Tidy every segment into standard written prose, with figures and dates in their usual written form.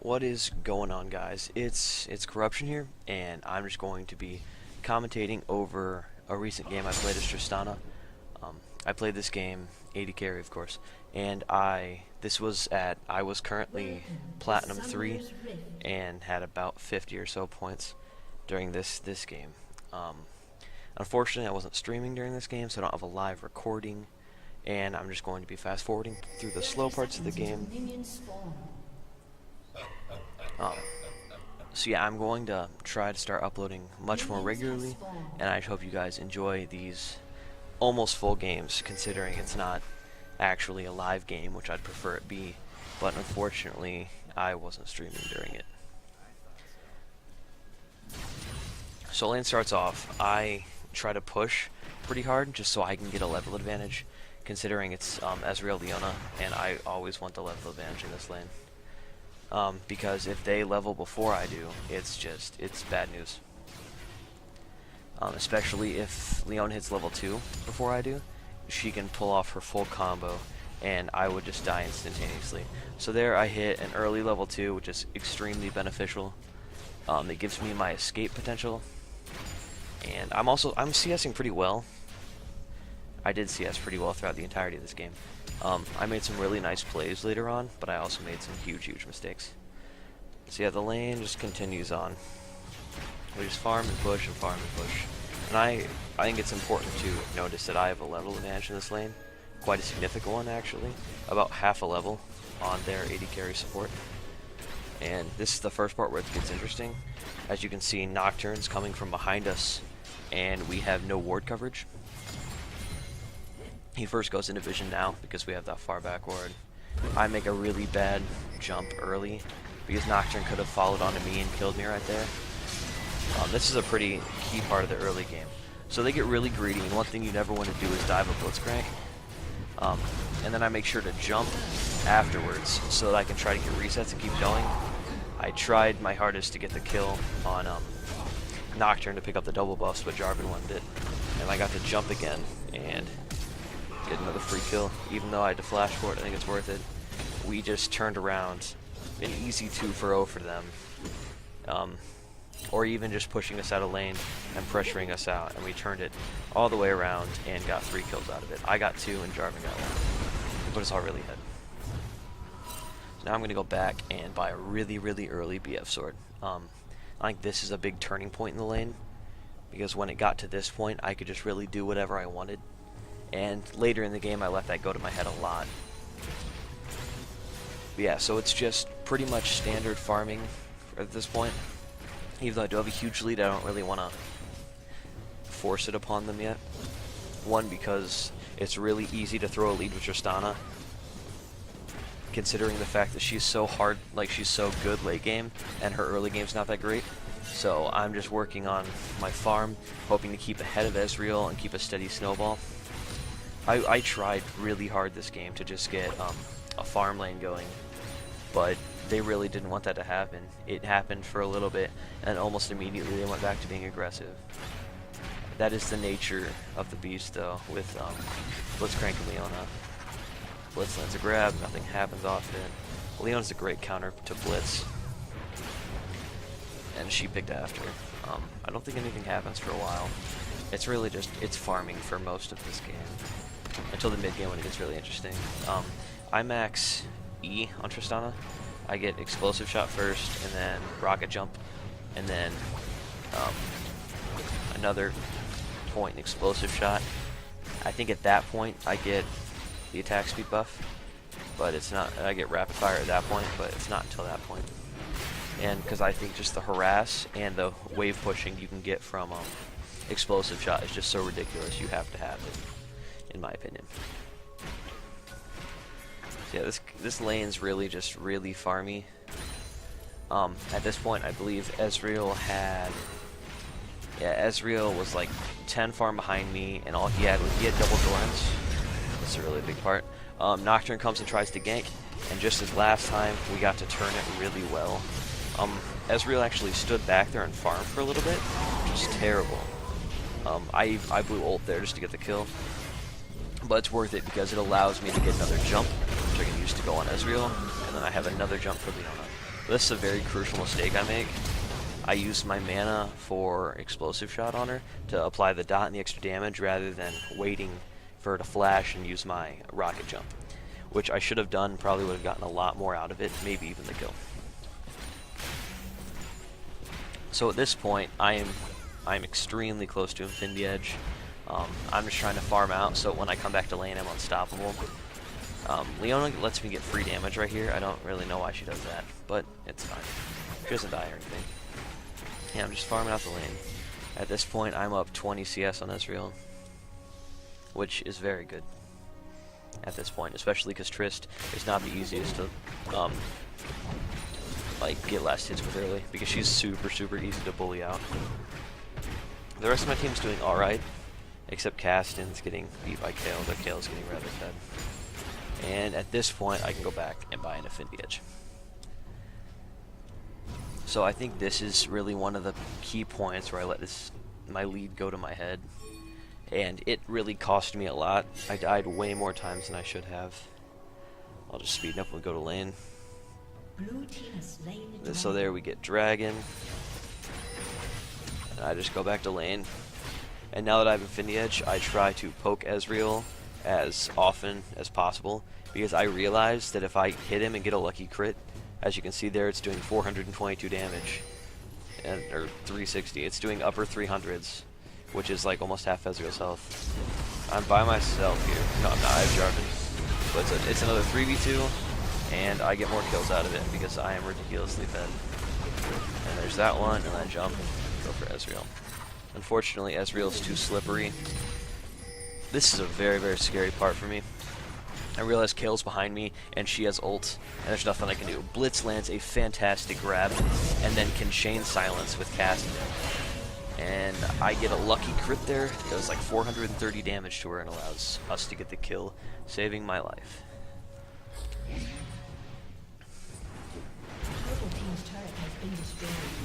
What is going on, guys? It's Corruption here, and I'm just going to be commentating over a recent game I played as Tristana. I played this game 80 carry, of course, and I was currently Platinum 3 and had about 50 or so points during this game. Unfortunately, I wasn't streaming during this game, so I don't have a live recording, and I'm just going to be fast forwarding through the slow parts of the game. So yeah, I'm going to try to start uploading much more regularly, and I hope you guys enjoy these almost full games, considering it's not actually a live game, which I'd prefer it be, but unfortunately I wasn't streaming during it. So lane starts off, I try to push pretty hard just so I can get a level advantage, considering it's Ezreal Leona, and I always want the level advantage in this lane. Because if they level before I do, it's bad news. Especially if Leona hits level 2 before I do, she can pull off her full combo, and I would just die instantaneously. So there I hit an early level 2, which is extremely beneficial. It gives me my escape potential, and I'm CSing pretty well. I did CS pretty well throughout the entirety of this game. I made some really nice plays later on, but I also made some huge mistakes. So yeah, the lane just continues on. We just farm and push and farm and push. And I think it's important to notice that I have a level advantage in this lane. Quite a significant one, actually. About half a level on their 80 carry support. And this is the first part where it gets interesting. As you can see, Nocturne's coming from behind us, and we have no ward coverage. He first goes into vision now because we have that far back ward. I make a really bad jump early because Nocturne could have followed onto me and killed me right there. This is a pretty key part of the early game. So they get really greedy, and one thing you never want to do is dive a Blitzcrank. And then I make sure to jump afterwards so that I can try to get resets and keep going. I tried my hardest to get the kill on Nocturne to pick up the double buffs, but Jarvan won it. And I got to jump again and get another free kill. Even though I had to flash for it, I think it's worth it. We just turned around an easy 2 for 0 for them. Or even just pushing us out of lane and pressuring us out, and we turned it all the way around and got 3 kills out of it. I got 2 and Jarvan got 1, but it's all really hit. So now I'm going to go back and buy a really early BF sword. I think this is a big turning point in the lane, because when it got to this point, I could just really do whatever I wanted. And later in the game, I let that go to my head a lot. But yeah, so it's just pretty much standard farming at this point. Even though I do have a huge lead, I don't really want to force it upon them yet. One, because it's really easy to throw a lead with Tristana, considering the fact that she's so hard, like she's so good late game, and her early game's not that great. So I'm just working on my farm, hoping to keep ahead of Ezreal and keep a steady snowball. I tried really hard this game to just get a farm lane going, but they really didn't want that to happen. It happened for a little bit, and almost immediately they went back to being aggressive. That is the nature of the beast, though, with Blitzcrank and Leona. Blitz lands a grab, nothing happens off it. Leona's a great counter to Blitz, and she picked after. I don't think anything happens for a while. It's really just, it's farming for most of this game, until the mid game when it gets really interesting. I max E on Tristana. I get explosive shot first, and then rocket jump, and then another point and explosive shot. I think at that point I get the attack speed buff, but it's not. I get rapid fire at that point, but it's not until that point. And because I think just the harass and the wave pushing you can get from explosive shot is just so ridiculous. You have to have it, in my opinion. Yeah, this lane's really just really farmy. At this point, I believe Ezreal was like 10 farm behind me, and all he had double Dorans. That's a really big part. Nocturne comes and tries to gank, and just as last time, we got to turn it really well. Ezreal actually stood back there and farmed for a little bit, which is terrible. I blew ult there just to get the kill, but it's worth it because it allows me to get another jump, which I can use to go on Ezreal, and then I have another jump for Leona. This is a very crucial mistake I make. I use my mana for explosive shot on her to apply the dot and the extra damage rather than waiting for her to flash and use my rocket jump, which I should have done. Probably would have gotten a lot more out of it, maybe even the kill. So at this point, I'm extremely close to Infinity Edge. I'm just trying to farm out so when I come back to lane, I'm unstoppable. Leona lets me get free damage right here. I don't really know why she does that, but it's fine. She doesn't die or anything. Yeah, I'm just farming out the lane. At this point, I'm up 20 CS on Ezreal, which is very good at this point, especially because Trist is not the easiest to like get last hits with early, because she's super easy to bully out. The rest of my team's doing alright, except Caston's getting beat by Kayle. Their Kale's getting rather fed. And at this point, I can go back and buy an Infinity Edge. So I think this is really one of the key points where I let my lead go to my head. And it really cost me a lot. I died way more times than I should have. I'll just speed up and go to lane. Blue team has slain the So there we get Dragon. And I just go back to lane. And now that I have Infinity Edge, I try to poke Ezreal as often as possible, because I realize that if I hit him and get a lucky crit, as you can see there, it's doing 422 damage, or 360. It's doing upper 300s, which is like almost half Ezreal's health. I'm by myself here. No, I'm not. I have Jarvan. But it's another 3v2, and I get more kills out of it because I am ridiculously fed. And there's that one, and I jump and go for Ezreal. Unfortunately, Ezreal's too slippery. This is a very scary part for me. I realize Kayle's behind me, and she has ult, and there's nothing I can do. Blitz lands a fantastic grab, and then can chain silence with casting. And I get a lucky crit there. It does like 430 damage to her and allows us to get the kill, saving my life.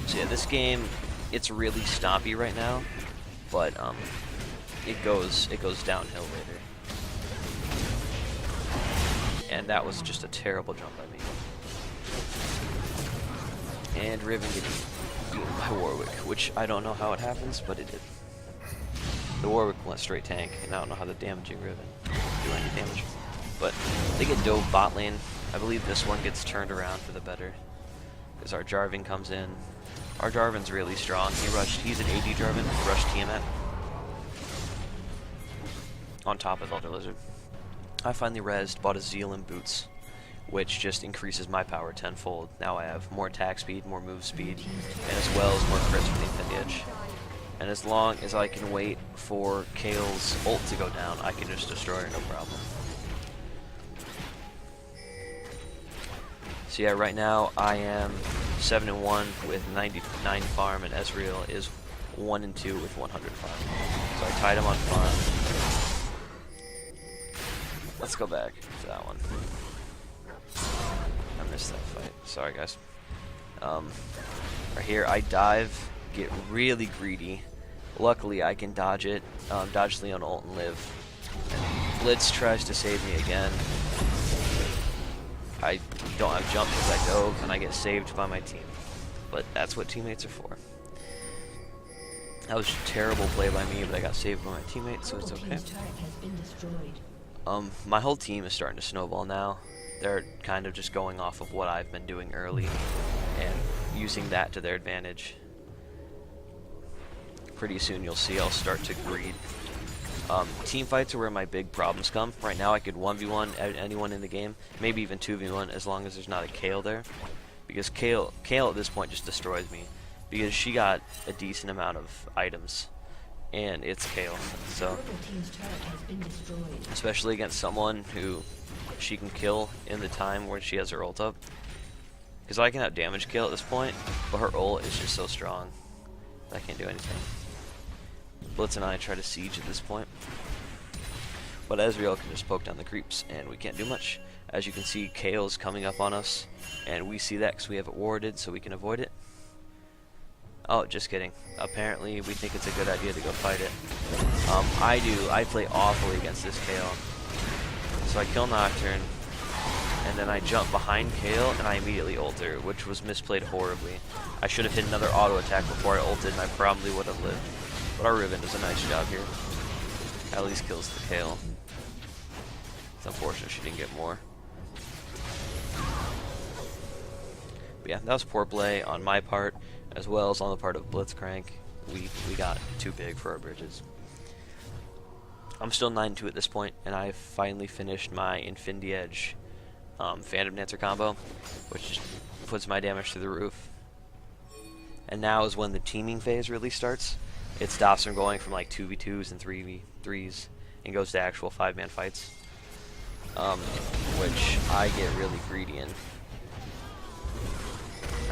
So yeah, this game, it's really stompy right now, but it goes downhill later. And that was just a terrible jump by me. And Riven getting beaten by Warwick, which I don't know how it happens, but it did. The Warwick went straight tank, and I don't know how the damaging Riven do any damage. But they get dove bot lane. I believe this one gets turned around for the better, because our Jarvan comes in. Our Jarvan's really strong. He's an AD Jarvan, rushed Tiamat on top of Elder Lizard. I finally rezzed, bought a Zeal and boots, which just increases my power tenfold. Now I have more attack speed, more move speed, and as well as more crits with the Infinity Edge. And as long as I can wait for Kayle's ult to go down, I can just destroy her, no problem. So yeah, right now I am 7-1 with 99 farm, and Ezreal is 1-2 with 100 farm. So I tied him on farm. Let's go back to that one. I missed that fight. Sorry, guys. Right here, I dive, get really greedy. Luckily, I can dodge it, dodge Leon ult and live. And Blitz tries to save me again. I don't have jump because I dove, and I get saved by my team. But that's what teammates are for. That was a terrible play by me, but I got saved by my teammates, so it's okay. My whole team is starting to snowball now. They're kind of just going off of what I've been doing early and using that to their advantage. Pretty soon you'll see I'll start to greed. Team fights are where my big problems come. Right now I could 1v1 anyone in the game, maybe even 2v1 as long as there's not a Kayle there. Because Kayle at this point just destroys me. Because she got a decent amount of items. And it's Kayle, so especially against someone who she can kill in the time where she has her ult up. Because I can out damage Kayle at this point, but her ult is just so strong that I can't do anything. Blitz and I try to siege at this point, but Ezreal can just poke down the creeps, and we can't do much. As you can see, Kayle's coming up on us, and we see that because we have it warded, so we can avoid it. Oh, just kidding. Apparently, we think it's a good idea to go fight it. I play awfully against this Kayle. So I kill Nocturne, and then I jump behind Kale, and I immediately ult her, which was misplayed horribly. I should have hit another auto attack before I ulted, and I probably would have lived. But our Riven does a nice job here. At least kills the Kale. It's unfortunate she didn't get more. But yeah, that was poor play on my part, as well as on the part of Blitzcrank. We got too big for our bridges. I'm still 9-2 at this point, and I've finally finished my Infinity Edge Phantom Dancer combo, which puts my damage through the roof. And now is when the teaming phase really starts. It stops from going from like 2v2s and 3v3s and goes to actual 5-man fights, which I get really greedy in.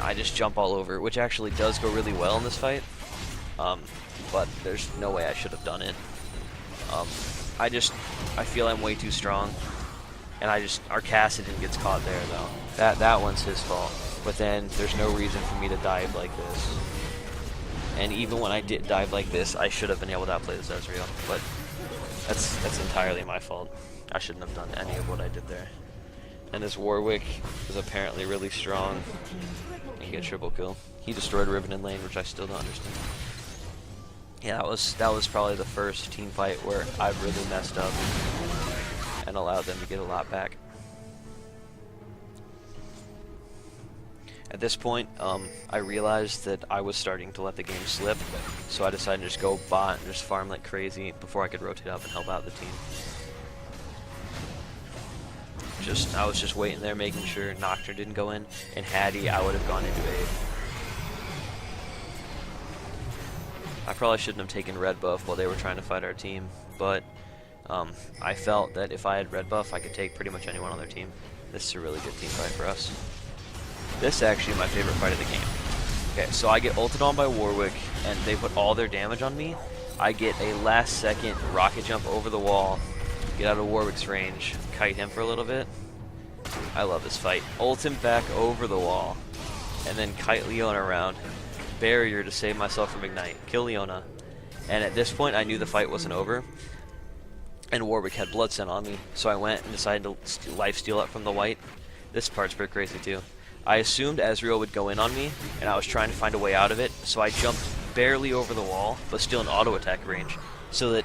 I just jump all over, which actually does go really well in this fight, but there's no way I should have done it. I feel I'm way too strong, and our Kassadin gets caught there though. That one's his fault. But then there's no reason for me to dive like this. And even when I did dive like this, I should have been able to outplay this Ezreal. But that's entirely my fault. I shouldn't have done any of what I did there. And this Warwick is apparently really strong and get triple kill. He destroyed Riven in lane, which I still don't understand. Yeah, that was probably the first team fight where I really messed up and allowed them to get a lot back. At this point, I realized that I was starting to let the game slip, so I decided to just go bot and just farm like crazy before I could rotate up and help out the team. I was just waiting there, making sure Nocturne didn't go in, and had he, I would have gone into aid. I probably shouldn't have taken red buff while they were trying to fight our team, but I felt that if I had red buff, I could take pretty much anyone on their team. This is a really good team fight for us. This is actually my favorite fight of the game. Okay, so I get ulted on by Warwick, and they put all their damage on me. I get a last second rocket jump over the wall, get out of Warwick's range, kite him for a little bit. I love this fight. Ult him back over the wall, and then kite Leona around. Barrier to save myself from Ignite. Kill Leona. And at this point, I knew the fight wasn't over, and Warwick had Blood Scent on me, so I went and decided to lifesteal up from the white. This part's pretty crazy too. I assumed Ezreal would go in on me, and I was trying to find a way out of it, so I jumped barely over the wall, but still in auto attack range, so that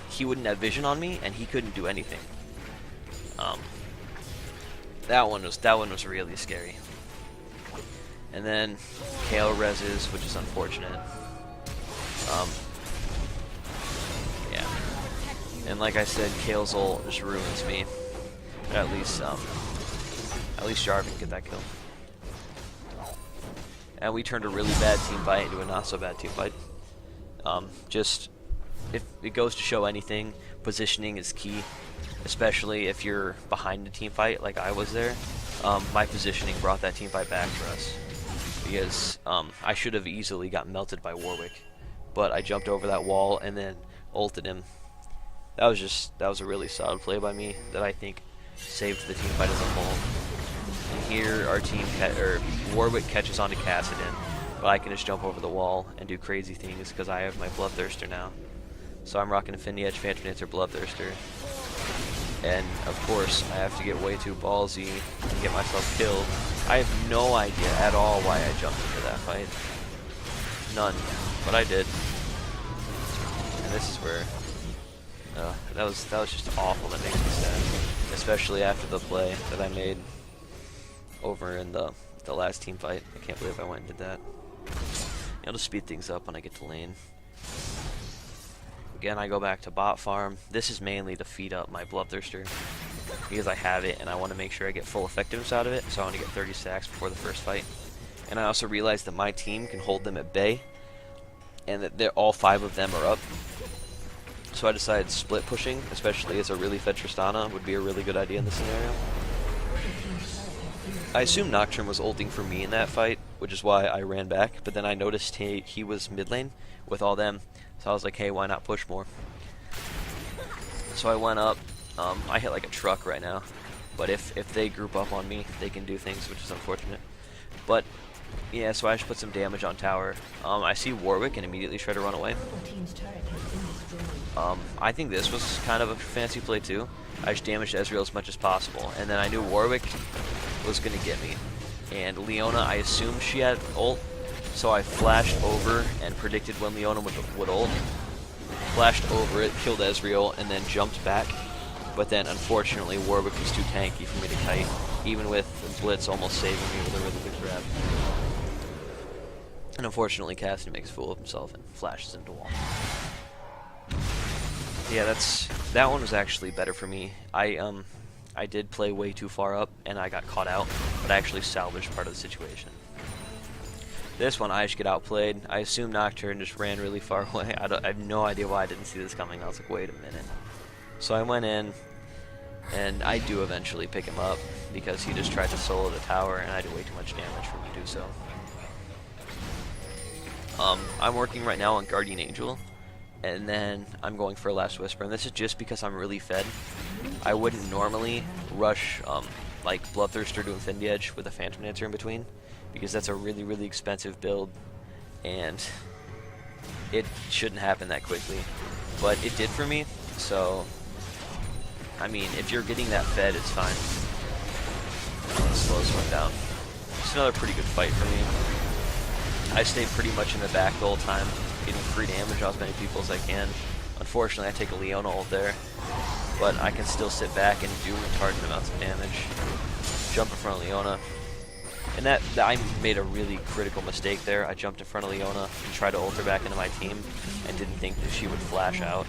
he wouldn't have vision on me, and he couldn't do anything. That one was really scary. And then Kale reses, which is unfortunate. Yeah. And like I said, Kale's ult just ruins me. But at least Jarvan get that kill. And we turned a really bad team fight into a not so bad team fight. Just, if it goes to show anything, positioning is key, especially if you're behind a team fight like I was there. My positioning brought that team fight back for us, because I should have easily got melted by Warwick, but I jumped over that wall and then ulted him. That was a really solid play by me that I think saved the team fight as a whole. And here our team Warwick catches onto Kassadin, but I can just jump over the wall and do crazy things because I have my Bloodthirster now. So I'm rocking Infinity Edge, Phantom Dancer, Bloodthirster. And of course, I have to get way too ballsy and get myself killed. I have no idea at all why I jumped into that fight. None. But I did. And this is where that was just awful. That makes me sad, especially after the play that I made over in the last team fight. I can't believe I went and did that. I'll just speed things up when I get to lane. Again, I go back to bot farm. This is mainly to feed up my Bloodthirster, because I have it and I want to make sure I get full effectiveness out of it, so I want to get 30 stacks before the first fight. And I also realized that my team can hold them at bay, and that all 5 of them are up. So I decided split pushing, especially as a really fed Tristana, would be a really good idea in this scenario. I assumed Nocturne was ulting for me in that fight, which is why I ran back, but then I noticed he was mid lane with all them, so I was like, hey, why not push more? So I went up. I hit like a truck right now, but if they group up on me, they can do things, which is unfortunate. But yeah, so I just put some damage on tower. I see Warwick and immediately try to run away. I think this was kind of a fancy play too. I just damaged Ezreal as much as possible. And then I knew Warwick was going to get me. And Leona, I assumed she had ult, so I flashed over and predicted when Leona would ult. Flashed over it, killed Ezreal, and then jumped back. But then, unfortunately, Warwick was too tanky for me to kite, even with Blitz almost saving me with a really good grab. And unfortunately, Cassidy makes a fool of himself and flashes into wall. Yeah, that one was actually better for me. I did play way too far up, and I got caught out, but I actually salvaged part of the situation. This one, I just get outplayed. I assumed Nocturne just ran really far away. I have no idea why I didn't see this coming. I was like, wait a minute. So I went in, and I do eventually pick him up, because he just tried to solo the tower, and I did way too much damage for him to do so. I'm working right now on Guardian Angel, and then I'm going for a Last Whisper, and this is just because I'm really fed. I wouldn't normally rush like Bloodthirster to Infinity Edge with a Phantom Dancer in between, because that's a really, really expensive build, and it shouldn't happen that quickly. But it did for me, so I mean, if you're getting that fed, it's fine. Let's slow this one down. It's another pretty good fight for me. I stay pretty much in the back the whole time, getting free damage on as many people as I can. Unfortunately, I take a Leona ult there, but I can still sit back and do retarded amounts of damage. Jump in front of Leona. And that I made a really critical mistake there. I jumped in front of Leona and tried to ult her back into my team, and didn't think that she would flash out,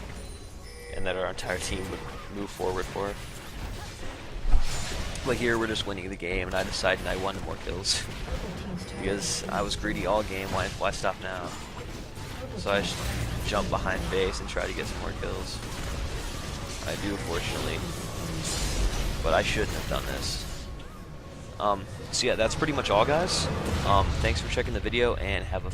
and that our entire team would move forward for her. But here we're just winning the game, and I decided I wanted more kills. Because I was greedy all game, why stop now? So I just jump behind base and try to get some more kills. I do, fortunately. But I shouldn't have done this. So yeah, that's pretty much all, guys. Thanks for checking the video, and have a